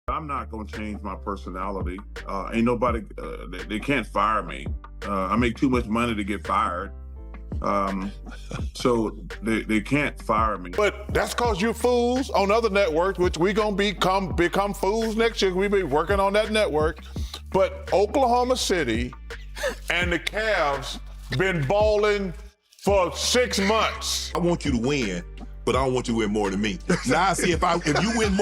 I'm not going to change my personality. Ain't nobody, they can't fire me. I make too much money to get fired. So they can't fire me. But that's because you're fools on other networks, which we going to become fools next year. We be working on that network. But Oklahoma City and the Cavs been balling for 6 months. I want you to win, but I don't want you to win more than me. Now I see if you win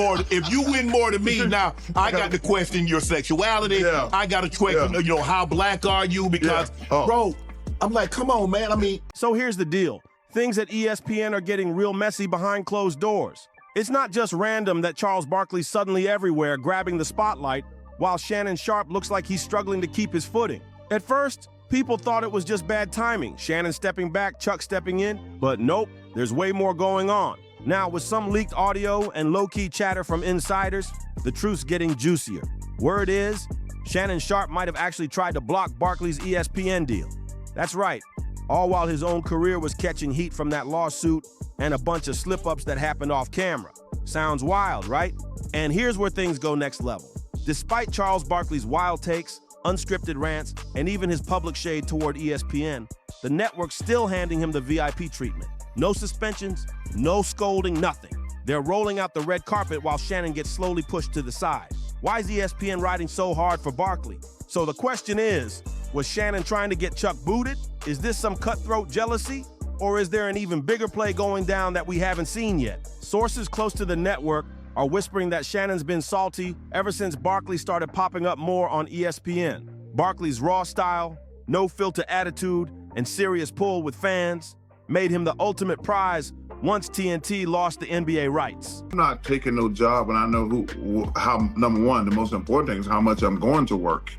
more than me, now I got to question your sexuality. Yeah. I got to question, how black are you? Because, bro, I'm like, come on, man. I mean. So here's the deal. Things at ESPN are getting real messy behind closed doors. It's not just random that Charles Barkley's suddenly everywhere grabbing the spotlight, while Shannon Sharpe looks like he's struggling to keep his footing. At first, people thought it was just bad timing. Shannon stepping back, Chuck stepping in. But nope, there's way more going on. Now, with some leaked audio and low-key chatter from insiders, the truth's getting juicier. Word is, Shannon Sharpe might have actually tried to block Barkley's ESPN deal. That's right, all while his own career was catching heat from that lawsuit and a bunch of slip-ups that happened off camera. Sounds wild, right? And here's where things go next level. Despite Charles Barkley's wild takes, unscripted rants, and even his public shade toward ESPN, the network's still handing him the VIP treatment. No suspensions, no scolding, nothing. They're rolling out the red carpet while Shannon gets slowly pushed to the side. Why is ESPN riding so hard for Barkley? So the question is, was Shannon trying to get Chuck booted? Is this some cutthroat jealousy? Or is there an even bigger play going down that we haven't seen yet? Sources close to the network are whispering that Shannon's been salty ever since Barkley started popping up more on ESPN. Barkley's raw style, no-filter attitude, and serious pull with fans made him the ultimate prize once TNT lost the NBA rights. I'm not taking no job, and I know how, number one, the most important thing is how much I'm going to work.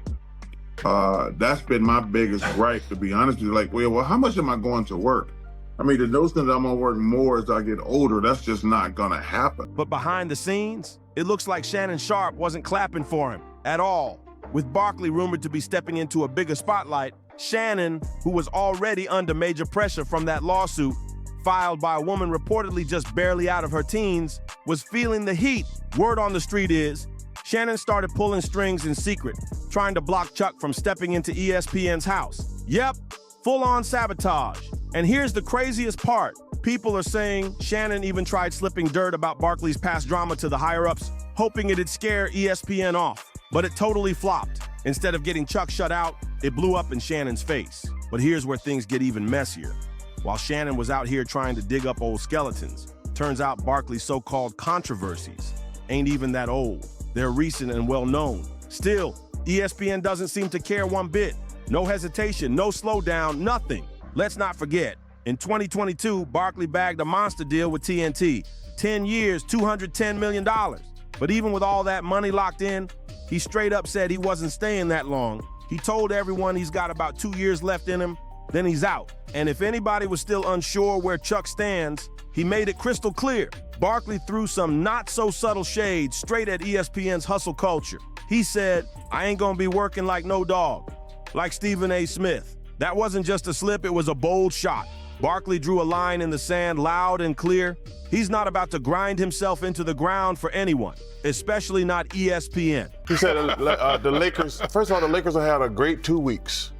That's been my biggest gripe, to be honest with you. Like, well, how much am I going to work? I mean, the notion that I'm gonna work more as I get older, that's just not gonna happen. But behind the scenes, it looks like Shannon Sharpe wasn't clapping for him at all. With Barkley rumored to be stepping into a bigger spotlight, Shannon, who was already under major pressure from that lawsuit, filed by a woman reportedly just barely out of her teens, was feeling the heat. Word on the street is, Shannon started pulling strings in secret, trying to block Chuck from stepping into ESPN's house. Yep, full-on sabotage. And here's the craziest part. People are saying Shannon even tried slipping dirt about Barkley's past drama to the higher-ups, hoping it'd scare ESPN off. But it totally flopped. Instead of getting Chuck shut out, it blew up in Shannon's face. But here's where things get even messier. While Shannon was out here trying to dig up old skeletons, turns out Barkley's so-called controversies ain't even that old. They're recent and well-known. Still, ESPN doesn't seem to care one bit. No hesitation, no slowdown, nothing. Let's not forget, in 2022, Barkley bagged a monster deal with TNT. 10 years, $210 million. But even with all that money locked in, he straight up said he wasn't staying that long. He told everyone he's got about 2 years left in him, then he's out. And if anybody was still unsure where Chuck stands, he made it crystal clear. Barkley threw some not-so-subtle shade straight at ESPN's hustle culture. He said, I ain't gonna be working like no dog, like Stephen A. Smith. That wasn't just a slip, it was a bold shot. Barkley drew a line in the sand loud and clear. He's not about to grind himself into the ground for anyone, especially not ESPN. He said the Lakers, first of all, the Lakers have had a great 2 weeks.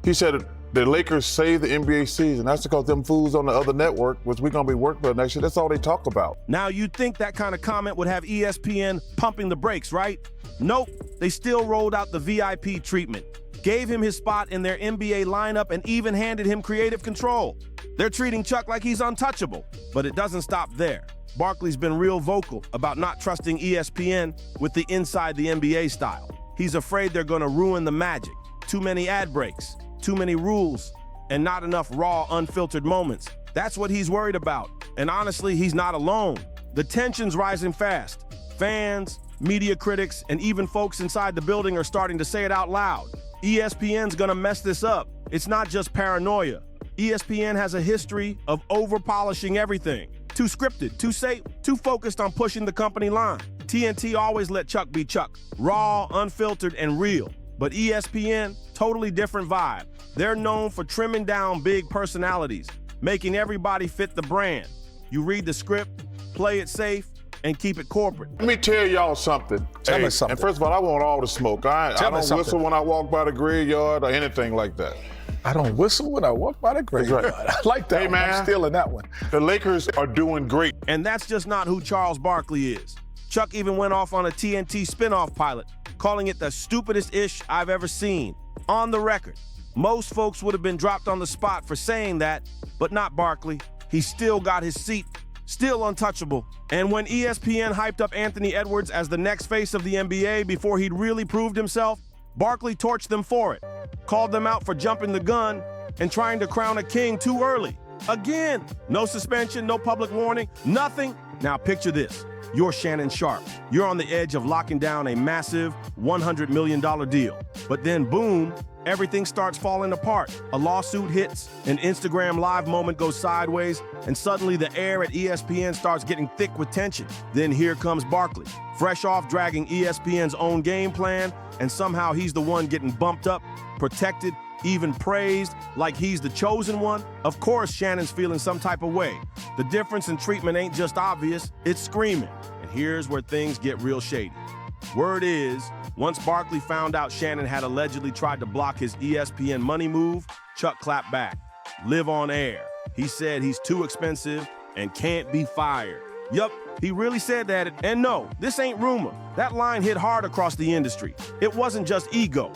He said the Lakers saved the NBA season. That's because them fools on the other network, which we're going to be working for next year, that's all they talk about. Now, you'd think that kind of comment would have ESPN pumping the brakes, right? Nope, they still rolled out the VIP treatment, gave him his spot in their NBA lineup, and even handed him creative control. They're treating Chuck like he's untouchable, but it doesn't stop there. Barkley's been real vocal about not trusting ESPN with the inside the NBA style. He's afraid they're gonna ruin the magic. Too many ad breaks, too many rules, and not enough raw, unfiltered moments. That's what he's worried about. And honestly, he's not alone. The tension's rising fast. Fans, media critics, and even folks inside the building are starting to say it out loud. ESPN's gonna mess this up. It's not just paranoia. ESPN has a history of over-polishing everything. Too scripted, too safe, too focused on pushing the company line. TNT always let Chuck be Chuck, raw, unfiltered, and real. But ESPN, totally different vibe. They're known for trimming down big personalities, making everybody fit the brand. You read the script, play it safe, and keep it corporate. Let me tell y'all something. Tell me something. And first of all, I want all the smoke. I Tell me don't something. whistle when I walk by the graveyard or anything like that. I don't whistle when I walk by the graveyard. right. I like that Hey, one. man. I'm stealing that one. The Lakers are doing great. And that's just not who Charles Barkley is. Chuck even went off on a TNT spinoff pilot, calling it the stupidest ish I've ever seen. On the record, most folks would have been dropped on the spot for saying that, but not Barkley. He still got his seat, still untouchable. And when ESPN hyped up Anthony Edwards as the next face of the NBA before he'd really proved himself, Barkley torched them for it, called them out for jumping the gun and trying to crown a king too early. Again, no suspension, no public warning, nothing. Now picture this. You're Shannon Sharpe. You're on the edge of locking down a massive $100 million deal. But then boom, everything starts falling apart. A lawsuit hits, an Instagram Live moment goes sideways, and suddenly the air at ESPN starts getting thick with tension. Then here comes Barkley, fresh off dragging ESPN's own game plan, and somehow he's the one getting bumped up, protected, even praised, like he's the chosen one. Of course, Shannon's feeling some type of way. The difference in treatment ain't just obvious, it's screaming. And here's where things get real shady. Word is, once Barkley found out Shannon had allegedly tried to block his ESPN money move, Chuck clapped back. Live on air. He said he's too expensive and can't be fired. Yup, he really said that. And no, this ain't rumor. That line hit hard across the industry. It wasn't just ego.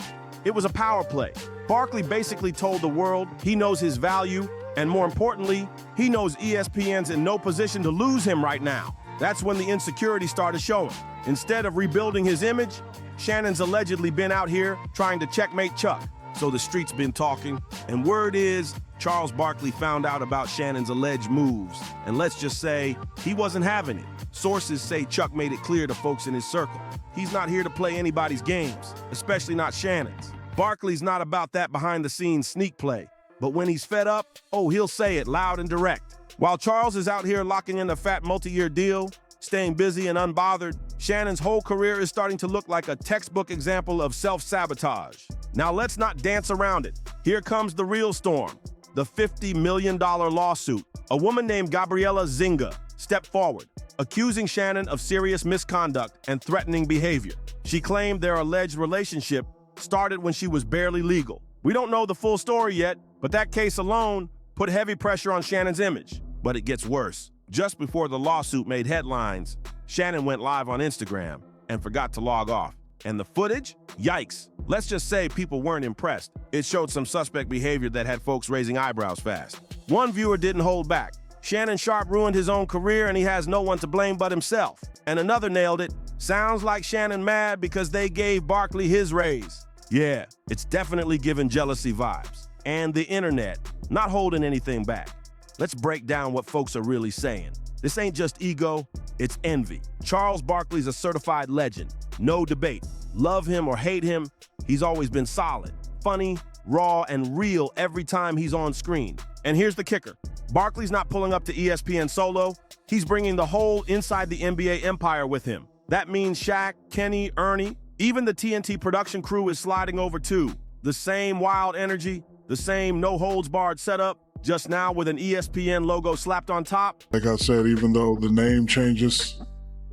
It was a power play. Barkley basically told the world he knows his value, and more importantly, he knows ESPN's in no position to lose him right now. That's when the insecurity started showing. Instead of rebuilding his image, Shannon's allegedly been out here trying to checkmate Chuck. So the street's been talking, and word is Charles Barkley found out about Shannon's alleged moves. And let's just say he wasn't having it. Sources say Chuck made it clear to folks in his circle. He's not here to play anybody's games, especially not Shannon's. Barkley's not about that behind-the-scenes sneak play. But when he's fed up, oh, he'll say it loud and direct. While Charles is out here locking in a fat multi-year deal, staying busy and unbothered, Shannon's whole career is starting to look like a textbook example of self-sabotage. Now let's not dance around it. Here comes the real storm, the $50 million lawsuit. A woman named Gabriella Zinga stepped forward, accusing Shannon of serious misconduct and threatening behavior. She claimed their alleged relationship started when she was barely legal. We don't know the full story yet, but that case alone put heavy pressure on Shannon's image. But it gets worse. Just before the lawsuit made headlines, Shannon went live on Instagram and forgot to log off. And the footage? Yikes. Let's just say people weren't impressed. It showed some suspect behavior that had folks raising eyebrows fast. One viewer didn't hold back. Shannon Sharpe ruined his own career and he has no one to blame but himself. And another nailed it. Sounds like Shannon mad because they gave Barkley his raise. Yeah, it's definitely giving jealousy vibes. And the internet, not holding anything back. Let's break down what folks are really saying. This ain't just ego, it's envy. Charles Barkley's a certified legend, no debate. Love him or hate him, he's always been solid, funny, raw, and real every time he's on screen. And here's the kicker. Barkley's not pulling up to ESPN solo, he's bringing the whole inside the NBA empire with him. That means Shaq, Kenny, Ernie, even the TNT production crew is sliding over too. The same wild energy, the same no-holds-barred setup, just now with an ESPN logo slapped on top. Like I said, even though the name changes,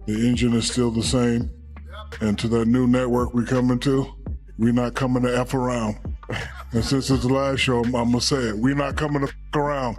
the engine is still the same. And to that new network we're coming to, we're not coming to F around. And since it's the last show, I'm gonna say it. We're not coming to F around.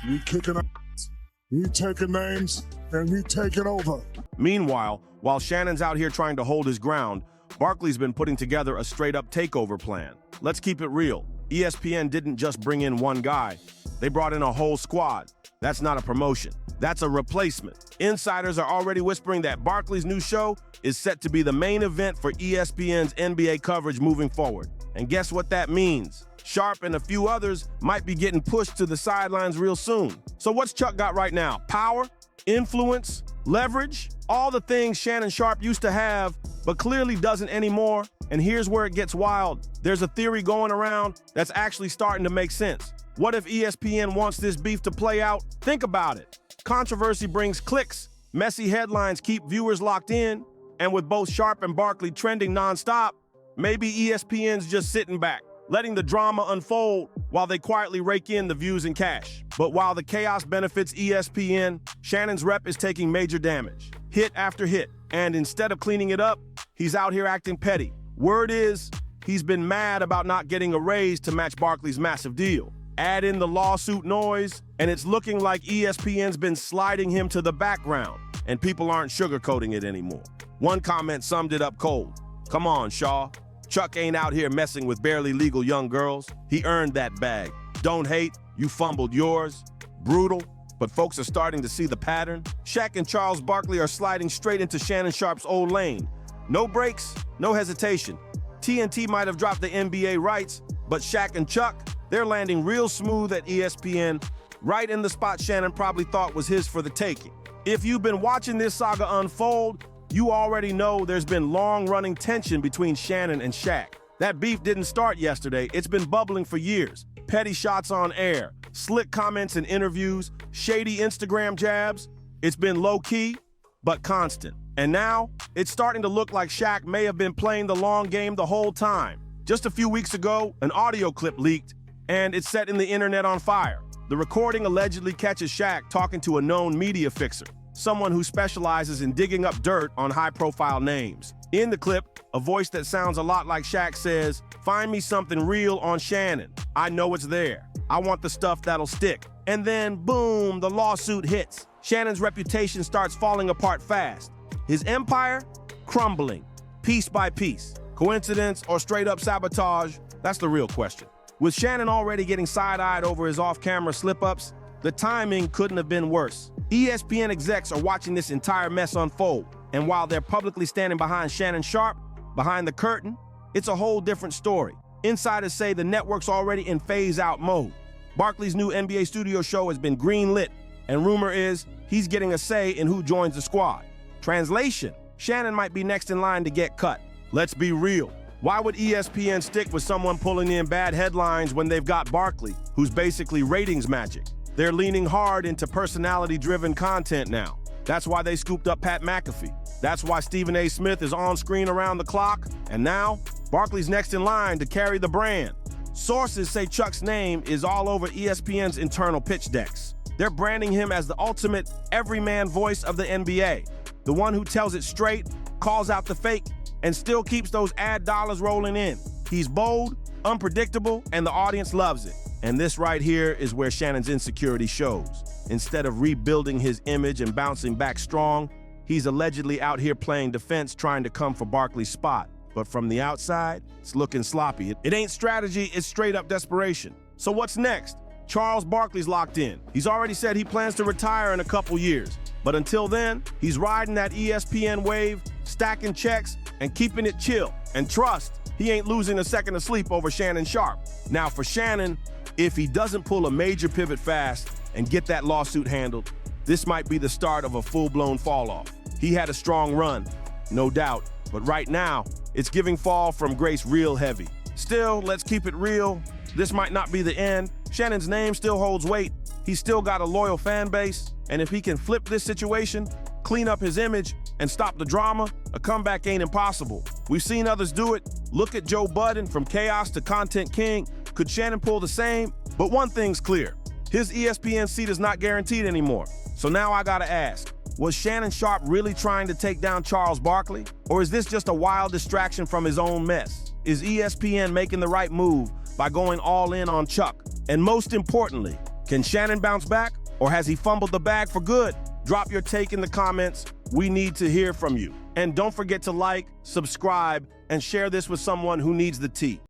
We kicking ass, we taking names, and we taking over. Meanwhile, while Shannon's out here trying to hold his ground, Barkley's been putting together a straight-up takeover plan. Let's keep it real. ESPN didn't just bring in one guy. They brought in a whole squad. That's not a promotion. That's a replacement. Insiders are already whispering that Barkley's new show is set to be the main event for ESPN's NBA coverage moving forward. And guess what that means? Sharpe and a few others might be getting pushed to the sidelines real soon. So what's Chuck got right now? Power? Influence? Leverage? All the things Shannon Sharpe used to have, but clearly doesn't anymore. And here's where it gets wild. There's a theory going around that's actually starting to make sense. What if ESPN wants this beef to play out? Think about it. Controversy brings clicks. Messy headlines keep viewers locked in. And with both Sharpe and Barkley trending nonstop, maybe ESPN's just sitting back, letting the drama unfold while they quietly rake in the views and cash. But while the chaos benefits ESPN, Shannon's rep is taking major damage, hit after hit. And instead of cleaning it up, he's out here acting petty. Word is, he's been mad about not getting a raise to match Barkley's massive deal. Add in the lawsuit noise, and it's looking like ESPN's been sliding him to the background, and people aren't sugarcoating it anymore. One comment summed it up cold. Come on, Shaw. Chuck ain't out here messing with barely legal young girls. He earned that bag. Don't hate, you fumbled yours. Brutal, but folks are starting to see the pattern. Shaq and Charles Barkley are sliding straight into Shannon Sharpe's old lane. No breaks, no hesitation. TNT might have dropped the NBA rights, but Shaq and Chuck, they're landing real smooth at ESPN, right in the spot Shannon probably thought was his for the taking. If you've been watching this saga unfold, you already know there's been long-running tension between Shannon and Shaq. That beef didn't start yesterday, it's been bubbling for years. Petty shots on air, slick comments in interviews, shady Instagram jabs. It's been low-key, but constant. And now, it's starting to look like Shaq may have been playing the long game the whole time. Just a few weeks ago, an audio clip leaked, and it's setting the internet on fire. The recording allegedly catches Shaq talking to a known media fixer, someone who specializes in digging up dirt on high-profile names. In the clip, a voice that sounds a lot like Shaq says, "Find me something real on Shannon. I know it's there. I want the stuff that'll stick." And then, boom, the lawsuit hits. Shannon's reputation starts falling apart fast. His empire, crumbling, piece by piece. Coincidence or straight-up sabotage? That's the real question. With Shannon already getting side-eyed over his off-camera slip-ups, the timing couldn't have been worse. ESPN execs are watching this entire mess unfold, and while they're publicly standing behind Shannon Sharpe, behind the curtain, it's a whole different story. Insiders say the network's already in phase-out mode. Barkley's new NBA studio show has been green-lit, and rumor is he's getting a say in who joins the squad. Translation, Shannon might be next in line to get cut. Let's be real. Why would ESPN stick with someone pulling in bad headlines when they've got Barkley, who's basically ratings magic? They're leaning hard into personality-driven content now. That's why they scooped up Pat McAfee. That's why Stephen A. Smith is on screen around the clock. And now, Barkley's next in line to carry the brand. Sources say Chuck's name is all over ESPN's internal pitch decks. They're branding him as the ultimate everyman voice of the NBA. The one who tells it straight, calls out the fake, and still keeps those ad dollars rolling in. He's bold, unpredictable, and the audience loves it. And this right here is where Shannon's insecurity shows. Instead of rebuilding his image and bouncing back strong, he's allegedly out here playing defense trying to come for Barkley's spot. But from the outside, it's looking sloppy. It ain't strategy, it's straight up desperation. So what's next? Charles Barkley's locked in. He's already said he plans to retire in a couple years. But until then, he's riding that ESPN wave, stacking checks, and keeping it chill. And trust, he ain't losing a second of sleep over Shannon Sharpe. Now for Shannon, if he doesn't pull a major pivot fast and get that lawsuit handled, this might be the start of a full-blown fall-off. He had a strong run, no doubt, but right now, it's giving fall from grace real heavy. Still, let's keep it real. This might not be the end. Shannon's name still holds weight. He's still got a loyal fan base, and if he can flip this situation, clean up his image, and stop the drama, a comeback ain't impossible. We've seen others do it. Look at Joe Budden, from chaos to content king. Could Shannon pull the same? But one thing's clear. His ESPN seat is not guaranteed anymore. So now I gotta ask, was Shannon Sharpe really trying to take down Charles Barkley? Or is this just a wild distraction from his own mess? Is ESPN making the right move by going all in on Chuck? And most importantly, can Shannon bounce back? Or has he fumbled the bag for good? Drop your take in the comments. We need to hear from you. And don't forget to like, subscribe, and share this with someone who needs the tea.